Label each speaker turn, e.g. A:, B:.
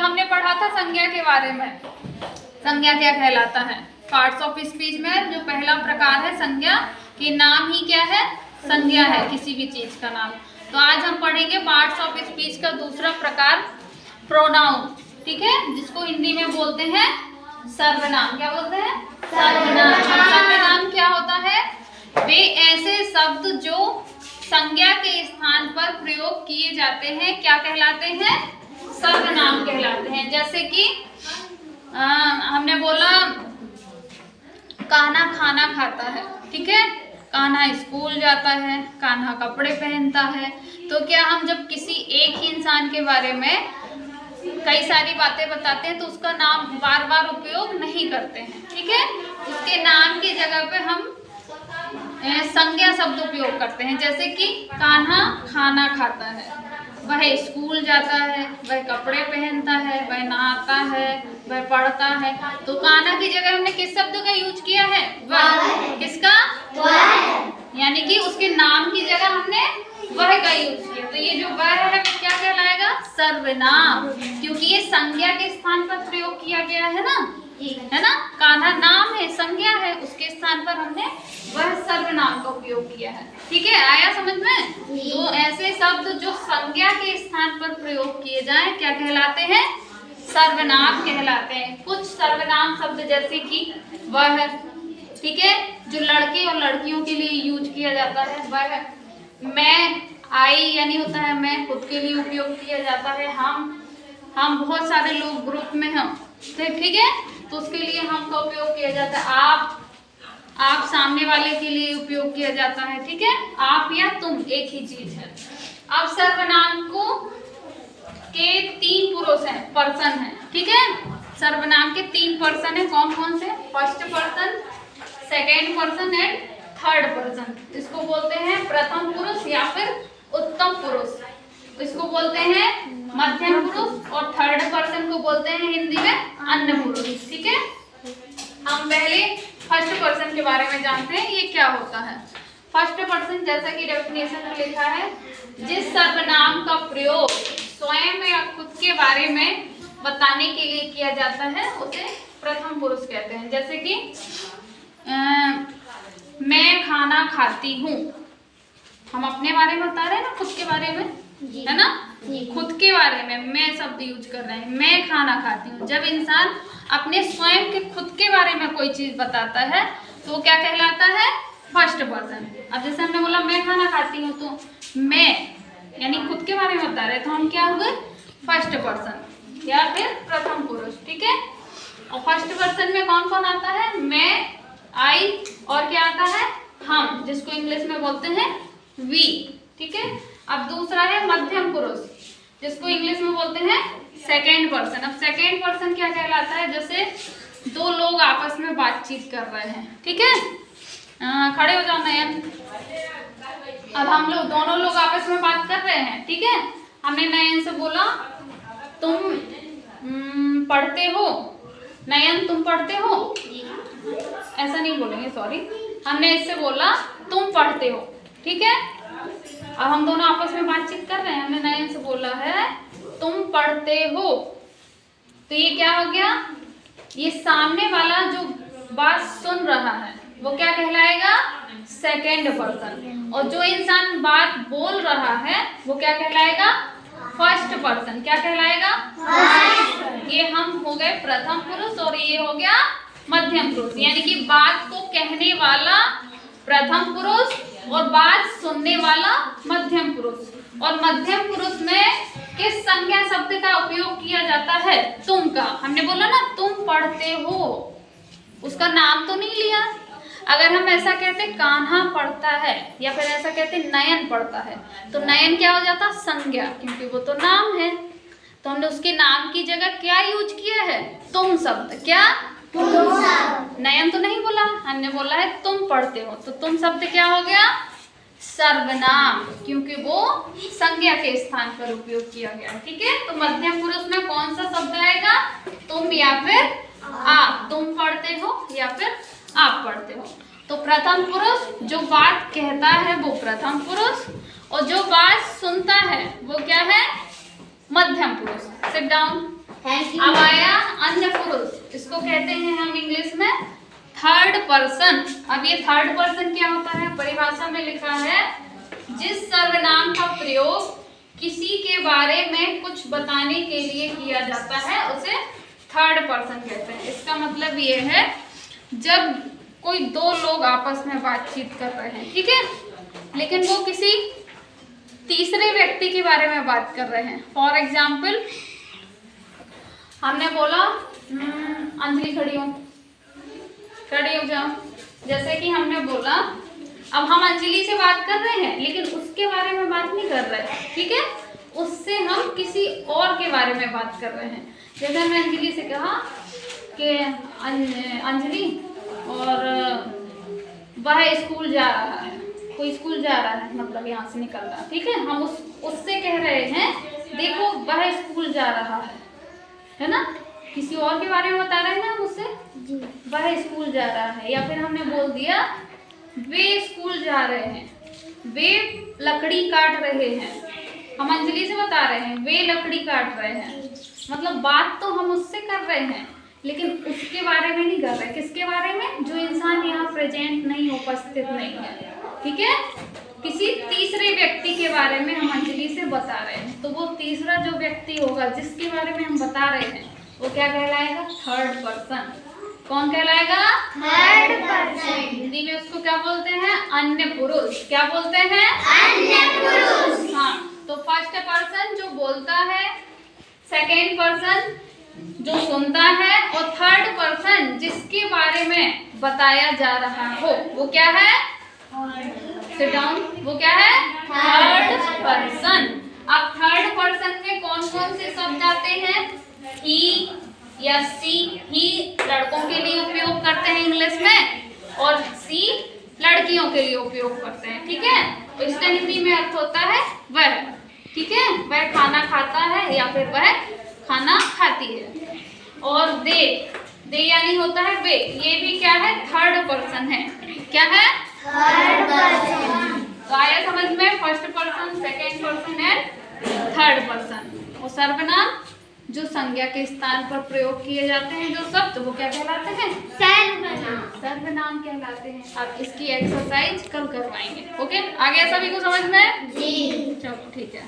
A: हमने पढ़ा था संज्ञा के बारे में। संज्ञा क्या कहलाता है? पार्ट्स ऑफ स्पीच में जो पहला प्रकार है संज्ञा, कि नाम ही क्या है? संज्ञा है किसी भी चीज का नाम। तो आज हम पढ़ेंगे पार्ट्स ऑफ स्पीच का दूसरा प्रकार प्रोनाउन, ठीक है, जिसको हिंदी में बोलते हैं सर्वनाम। क्या बोलते हैं? सर्वनाम। सर्वनाम क्या होता है? वे ऐसे शब्द जो संज्ञा के स्थान पर प्रयोग किए जाते हैं क्या कहलाते हैं? सर्वनाम कहलाते हैं। जैसे कि हमने बोला कान्हा खाना खाता है, ठीक है, कान्हा स्कूल जाता है, कान्हा कपड़े पहनता है। तो क्या हम जब किसी एक ही इंसान के बारे में कई सारी बातें बताते हैं तो उसका नाम बार बार उपयोग नहीं करते हैं, ठीक है। उसके नाम की जगह पे हम संज्ञा शब्द उपयोग करते हैं। जैसे कि कान्हा खाना खाता है, वह स्कूल जाता है, वह कपड़े पहनता है, वह नहाता है, वह पढ़ता है। तो कान्हा की जगह हमने किस शब्द का यूज किया है? वह। किसका? वह। यानी कि उसके नाम की जगह हमने वह का यूज किया। तो ये जो वह है वो क्या कहलाएगा? सर्वनाम, क्योंकि ये संज्ञा के स्थान पर प्रयोग किया गया है ना, है ना। कान्हा नाम है, संज्ञा है, उसके स्थान पर हमने वह सर्वनाम का उपयोग किया है, ठीक है। आया समझ में? तो ऐसे शब्द जो संज्ञा के स्थान पर प्रयोग किए जाएं क्या कहलाते हैं? सर्वनाम कहलाते हैं। कुछ सर्वनाम शब्द जैसे कि वह, ठीक है, जो लड़के और लड़कियों के लिए यूज किया जाता है, वह। मैं, आई यानी होता है मैं, खुद के लिए उपयोग किया जाता है। हम बहुत सारे लोग ग्रुप में हम, ठीक है, तो उसके लिए हम का उपयोग किया जाता है। आप सामने वाले के लिए उपयोग किया जाता है, ठीक है। आप या तुम एक ही चीज है। अब सर्वनाम को के 3 पुरुष हैं, पर्सन है, ठीक है। सर्वनाम के 3 पर्सन है। कौन कौन से? First person, second person and third person. इसको बोलते हैं प्रथम पुरुष या फिर उत्तम पुरुष, इसको बोलते हैं मध्यम पुरुष, और थर्ड पर्सन को बोलते हैं हिंदी में अन्य पुरुष, ठीक है। हम पहले फर्स्ट पर्सन के बारे में जानते हैं, ये क्या होता है। फर्स्ट पर्सन जैसा कि डेफिनेशन में लिखा है, जिस सर्वनाम का प्रयोग स्वयं या खुद के बारे में बताने के लिए किया जाता है उसे प्रथम पुरुष कहते हैं। जैसे कि मैं खाना खाती हूँ, हम अपने बारे में बता रहे हैं ना, खुद के बारे में, है ना, खुद के बारे में मैं शब्द यूज कर रहे हैं। मैं खाना खाती हूँ। जब इंसान अपने स्वयं के खुद के बारे में कोई चीज बताता है तो क्या कहलाता है? First person. अब जैसे हमने बोला मैं खाना खाती हूँ, तो मैं यानी खुद के बारे में बता रहे, तो हम क्या हुए? फर्स्ट पर्सन या फिर प्रथम पुरुष, ठीक है। और फर्स्ट पर्सन में कौन कौन आता है? मैं, आई, और क्या आता है? हम, जिसको इंग्लिश में बोलते हैं वी, ठीक है। अब दूसरा है मध्यम पुरुष, जिसको इंग्लिश में बोलते हैं सेकेंड पर्सन। अब सेकेंड पर्सन क्या कहलाता है? जैसे 2 लोग आपस में बातचीत कर रहे हैं, ठीक है। खड़े हो जाओ नयन। अब हम लोग दोनों लोग आपस में बात कर रहे हैं, ठीक है। हमने नयन से बोला तुम पढ़ते हो, नयन तुम पढ़ते हो, ऐसा नहीं बोलेंगे, सॉरी। हमने इससे बोला तुम पढ़ते हो, ठीक है। अब हम दोनों आपस में बातचीत कर रहे हैं, हमने नयन से बोला है तुम पढ़ते हो, तो ये क्या हो गया? ये सामने वाला जो बात सुन रहा है वो क्या कहलाएगा? Second person. और जो इंसान बात बोल रहा है वो क्या कहलाएगा? First person. क्या कहलाएगा? ये हम हो गए प्रथम पुरुष और ये हो गया मध्यम पुरुष। यानी कि बात को कहने वाला प्रथम पुरुष और बात सुनने वाला मध्यम पुरुष। और मध्यम पुरुष में किस संज्ञा शब्द का उपयोग किया जाता है? तुम का। हमने बोला ना तुम पढ़ते हो, उसका नाम तो नहीं लिया। अगर हम ऐसा कहते कान्हा पढ़ता है या फिर ऐसा कहते नयन पढ़ता है, तो नयन क्या हो जाता? संज्ञा, क्योंकि वो तो नाम है। तो हमने उसके नाम की जगह क्या यूज किया है? तुम शब्द। क्या? नयन तो नहीं बोला, हमने बोला है तुम पढ़ते हो, तो तुम शब्द क्या हो गया? सर्वनाम, क्योंकि वो संज्ञा के स्थान पर उपयोग किया गया, ठीक है। तो मध्यम पुरुष में कौन सा शब्द आएगा? तुम या फिर आप। तुम पढ़ते हो या फिर आप पढ़ते हो। तो प्रथम पुरुष जो बात कहता है वो प्रथम पुरुष, और जो बात सुनता है वो क्या है? मध्यम पुरुष। Sit down. अब आया अन्य पुरुष, इसको कहते हैं हम इंग्लिश में थर्ड पर्सन। अब ये थर्ड पर्सन क्या होता है? परिभाषा में लिखा है जिस सर्वनाम का प्रयोग किसी के बारे में कुछ बताने के लिए किया जाता है उसे थर्ड पर्सन कहते हैं। इसका मतलब ये है जब कोई दो लोग आपस में बातचीत कर रहे हैं, ठीक है, लेकिन वो किसी तीसरे व्यक्ति के बारे में बात कर रहे हैं। फॉर एग्जाम्पल हमने बोला अंजलि खड़ी हो जाओ, जैसे कि हमने बोला अब हम अंजलि से बात कर रहे हैं लेकिन उसके बारे में बात नहीं कर रहे, ठीक है, उससे हम किसी और के बारे में बात कर रहे हैं। जैसे हमने अंजलि से कहा कि अंजलि और वह स्कूल जा रहा है, कोई स्कूल जा रहा है मतलब यहाँ से निकल रहा है, ठीक है, हम उससे कह रहे हैं देखो वह स्कूल जा रहा है ना, किसी और के बारे में बता रहे हैं ना हम उससे, वह स्कूल जा रहा है। या फिर हमने बोल दिया वे स्कूल जा रहे हैं, वे लकड़ी काट रहे हैं, हम अंजलि से बता रहे हैं वे लकड़ी काट रहे हैं, मतलब बात तो हम उससे कर रहे हैं लेकिन उसके बारे में नहीं कर रहे। किसके बारे में? जो इंसान यहाँ प्रेजेंट नहीं, उपस्थित नहीं है, ठीक है, किसी तीसरे व्यक्ति के बारे में हम अंजलि से बता रहे हैं। तो वो तीसरा जो व्यक्ति होगा जिसके बारे में हम बता रहे हैं वो क्या कहलाएगा? Third person. कौन कहलाएगा? Third person. हिंदी में उसको क्या बोलते हैं? अन्य पुरुष। क्या बोलते हैं? अन्य पुरुष। हाँ, तो फर्स्ट पर्सन जो बोलता है, सेकेंड पर्सन जो सुनता है और थर्ड पर्सन जिसके बारे में बताया जा रहा हो वो क्या है? Sit down. वो क्या है? Third person. अब थर्ड पर्सन में कौन कौन से शब्द आते हैं? ही या सी। ही लड़कों के लिए उपयोग करते हैं इंग्लिश में और सी लड़कियों के लिए उपयोग करते हैं, ठीक है। तो इसका हिंदी में अर्थ होता है वह, ठीक है, वह खाना खाता है या फिर वह खाना खाती है। और दे यानी होता है वे, ये भी क्या है? थर्ड पर्सन है। क्या है? Third person. तो आया समझ में? First person, second person and third person. और सर्वनाम जो संज्ञा के स्थान पर प्रयोग किए जाते हैं जो शब्द वो क्या कहलाते हैं? सर्वनाम। सर्वनाम कहलाते हैं। अब इसकी एक्सरसाइज कल करवाएंगे। ओके, आगे सभी को समझ में? जी। चलो ठीक है।